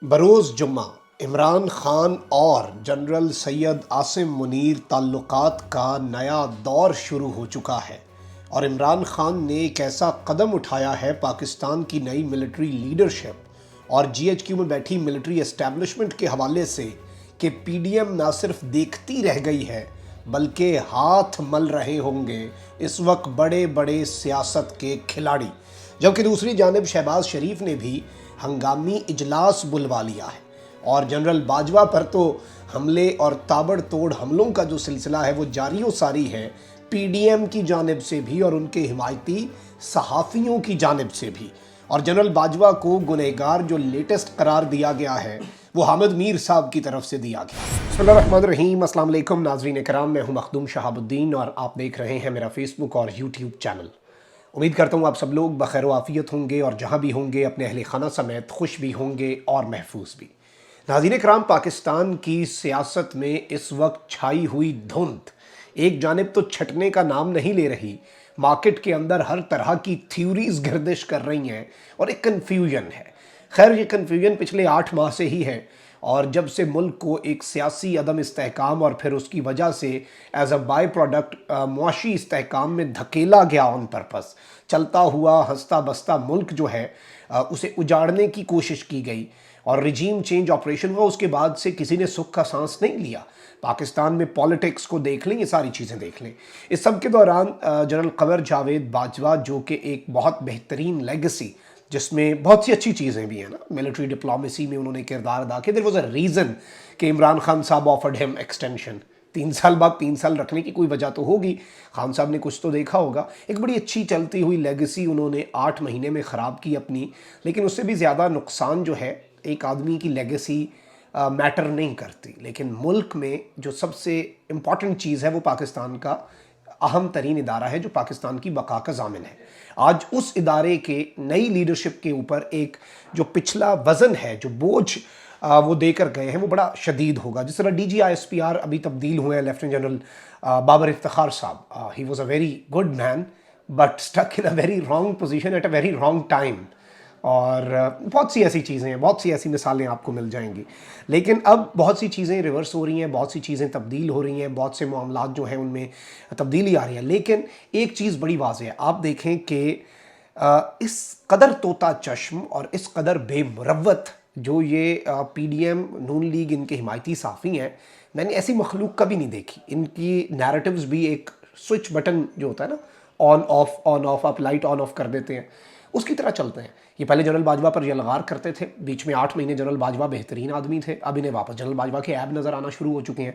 بروز جمعہ عمران خان اور جنرل سید عاصم منیر تعلقات کا نیا دور شروع ہو چکا ہے اور عمران خان نے ایک ایسا قدم اٹھایا ہے پاکستان کی نئی ملٹری لیڈرشپ اور جی ایچ کیو میں بیٹھی ملٹری اسٹیبلشمنٹ کے حوالے سے کہ پی ڈی ایم نہ صرف دیکھتی رہ گئی ہے بلکہ ہاتھ مل رہے ہوں گے اس وقت بڑے بڑے سیاست کے کھلاڑی، جبکہ دوسری جانب شہباز شریف نے بھی ہنگامی اجلاس بلوا لیا ہے اور جنرل باجوہ پر تو حملے اور تابڑ توڑ حملوں کا جو سلسلہ ہے وہ جاری و ساری ہے، پی ڈی ایم کی جانب سے بھی اور ان کے حمایتی صحافیوں کی جانب سے بھی۔ اور جنرل باجوہ کو گنہگار جو لیٹسٹ قرار دیا گیا ہے وہ حامد میر صاحب کی طرف سے دیا گیا۔ بسم اللہ الرحمن الرحیم، السلام علیکم ناظرین کرام، میں ہوں مخدوم شہاب الدین اور آپ دیکھ رہے ہیں میرا فیس بک اور یوٹیوب چینل۔ امید کرتا ہوں آپ سب لوگ بخیر و عافیت ہوں گے اور جہاں بھی ہوں گے اپنے اہل خانہ سمیت خوش بھی ہوں گے اور محفوظ بھی۔ ناظرین کرام، پاکستان کی سیاست میں اس وقت چھائی ہوئی دھند ایک جانب تو چھٹنے کا نام نہیں لے رہی، مارکیٹ کے اندر ہر طرح کی تھیوریز گردش کر رہی ہیں اور ایک کنفیوژن ہے۔ خیر یہ کنفیوژن پچھلے 8 ماہ سے ہی ہے اور جب سے ملک کو ایک سیاسی عدم استحکام اور پھر اس کی وجہ سے ایز اے بائی پروڈکٹ معاشی استحکام میں دھکیلا گیا آن پرپس، چلتا ہوا ہنستا بستا ملک جو ہے اسے اجاڑنے کی کوشش کی گئی اور رجیم چینج آپریشن ہوا، اس کے بعد سے کسی نے سکھ کا سانس نہیں لیا۔ پاکستان میں پالیٹکس کو دیکھ لیں، یہ ساری چیزیں دیکھ لیں۔ اس سب کے دوران جنرل قمر جاوید باجوہ جو کہ ایک بہت بہترین لیگسی جس میں بہت سی اچھی چیزیں بھی ہیں نا، ملٹری ڈپلومیسی میں انہوں نے کردار ادا کیا۔ دیر واز اے ریزن کہ عمران خان صاحب آفرڈ ہم ایکسٹینشن، 3 سال بعد 3 سال رکھنے کی کوئی وجہ تو ہوگی، خان صاحب نے کچھ تو دیکھا ہوگا۔ ایک بڑی اچھی چلتی ہوئی لیگسی انہوں نے 8 مہینے میں خراب کی اپنی، لیکن اس سے بھی زیادہ نقصان جو ہے، ایک آدمی کی لیگسی میٹر نہیں کرتی، لیکن ملک میں جو سب سے امپورٹنٹ چیز ہے وہ پاکستان کا اہم ترین ادارہ ہے جو پاکستان کی بقا کا ضامن ہے۔ آج اس ادارے کے نئی لیڈرشپ کے اوپر ایک جو پچھلا وزن ہے، جو بوجھ وہ دے کر گئے ہیں وہ بڑا شدید ہوگا۔ جس طرح D G I S P R ابھی تبدیل ہوئے ہیں، لیفٹیننٹ جنرل بابر افتخار صاحب، he was a very good man but stick in a very wrong position at a very wrong time, اور بہت سی ایسی چیزیں ہیں، بہت سی ایسی مثالیں آپ کو مل جائیں گی۔ لیکن اب بہت سی چیزیں ریورس ہو رہی ہیں، بہت سی چیزیں تبدیل ہو رہی ہیں، بہت سے معاملات جو ہیں ان میں تبدیلی آ رہی ہے، لیکن ایک چیز بڑی واضح ہے۔ آپ دیکھیں کہ اس قدر طوطا چشم اور اس قدر بے مروت جو یہ پی ڈی ایم نون لیگ ان کے حمایتی صحافی ہیں، میں نے ایسی مخلوق کبھی نہیں دیکھی۔ ان کی نیریٹیوز بھی ایک سوئچ بٹن جو ہوتا ہے نا، آن آف، آپ لائٹ آن آف کر دیتے ہیں، اس کی طرح چلتے ہیں۔ یہ پہلے جنرل باجوہ پر یلغار کرتے تھے، بیچ میں 8 مہینے جنرل باجوہ بہترین آدمی تھے، اب انہیں واپس جنرل باجوہ کے عیب نظر آنا شروع ہو چکے ہیں۔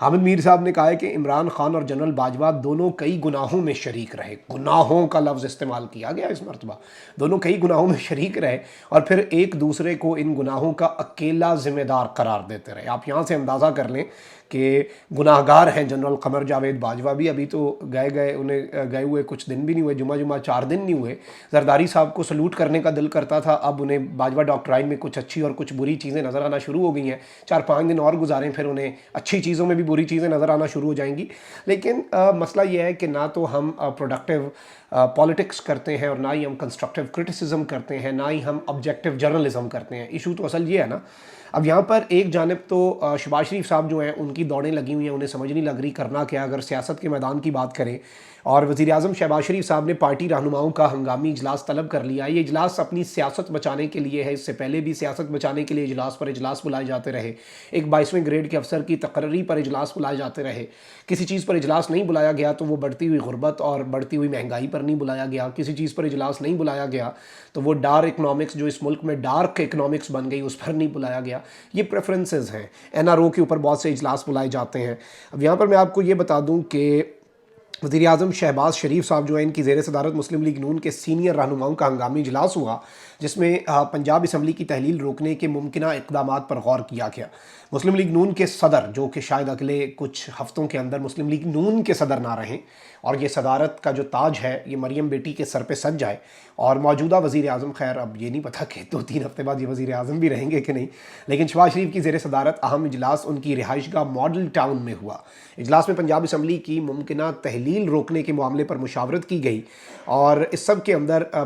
حامد میر صاحب نے کہا ہے کہ عمران خان اور جنرل باجوہ دونوں کئی گناہوں میں شریک رہے، گناہوں کا لفظ استعمال کیا گیا اس مرتبہ، دونوں کئی گناہوں میں شریک رہے اور پھر ایک دوسرے کو ان گناہوں کا اکیلا ذمہ دار قرار دیتے رہے۔ آپ یہاں سے اندازہ کر لیں کہ گناہ گار ہیں جنرل قمر جاوید باجوہ بھی، ابھی تو انہیں گئے ہوئے کچھ دن بھی نہیں ہوئے، جمعہ 4 دن نہیں ہوئے۔ زرداری صاحب کو سلوٹ کرنے کا دل کرتا تھا، اب انہیں باجوہ ڈاکٹرائن میں کچھ اچھی اور کچھ بری چیزیں نظر آنا شروع ہو گئی ہیں۔ 4-5 دن اور گزاریں پھر انہیں اچھی چیزوں میں بھی بری چیزیں نظر آنا شروع ہو جائیں گی۔ لیکن مسئلہ یہ ہے کہ نہ تو ہم پروڈکٹیو پالیٹکس کرتے ہیں اور نہ ہی ہم کنسٹرکٹیو کرٹیسزم کرتے ہیں، نہ ہی ہم آبجیکٹیو جرنلزم کرتے ہیں۔ ایشو تو اصل یہ ہے نا، اب یہاں پر ایک جانب تو شہباز شریف صاحب جو ہیں ان کی دوڑیں لگی ہوئی ہیں، انہیں سمجھ نہیں لگ رہی کرنا کیا اگر سیاست کے میدان کی بات کریں، اور وزیر اعظم شہباز شریف صاحب نے پارٹی رہنماؤں کا ہنگامی اجلاس طلب کر لیا۔ یہ اجلاس اپنی سیاست بچانے کے لیے ہے، اس سے پہلے بھی سیاست بچانے کے لیے اجلاس پر اجلاس بلائے جاتے رہے، ایک 22ویں گریڈ کے افسر کی تقرری پر اجلاس بلائے جاتے رہے۔ کسی چیز پر اجلاس نہیں بلایا گیا تو وہ بڑھتی ہوئی غربت اور بڑھتی ہوئی مہنگائی پر نہیں بلایا گیا، کسی چیز پر اجلاس نہیں بلایا گیا تو وہ ڈارک اکنامکس جو اس ملک میں ڈارک اکنامکس بن گئی اس پر نہیں بلایا گیا۔ یہ پریفرنسز ہیں، این آر او کے اوپر بہت سے اجلاس بلائے جاتے ہیں۔ اب یہاں پر میں آپ کو یہ بتا دوں کہ وزیر اعظم شہباز شریف صاحب جو ہیں ان کی زیر صدارت مسلم لیگ نون کے سینئر رہنماؤں کا ہنگامی اجلاس ہوا، جس میں پنجاب اسمبلی کی تحلیل روکنے کے ممکنہ اقدامات پر غور کیا گیا۔ مسلم لیگ نون کے صدر جو کہ شاید اگلے کچھ ہفتوں کے اندر مسلم لیگ نون کے صدر نہ رہیں اور یہ صدارت کا جو تاج ہے یہ مریم بیٹی کے سر پہ سج جائے، اور موجودہ وزیر اعظم، خیر اب یہ نہیں پتہ کہ 2-3 ہفتے بعد یہ وزیر اعظم بھی رہیں گے کہ نہیں، لیکن شہباز شریف کی زیر صدارت اہم اجلاس ان کی رہائش گاہ ماڈل ٹاؤن میں ہوا۔ اجلاس میں پنجاب اسمبلی کی ممکنہ تحلیل روکنے کے معاملے پر مشاورت کی گئی، اور اس سب کے اندر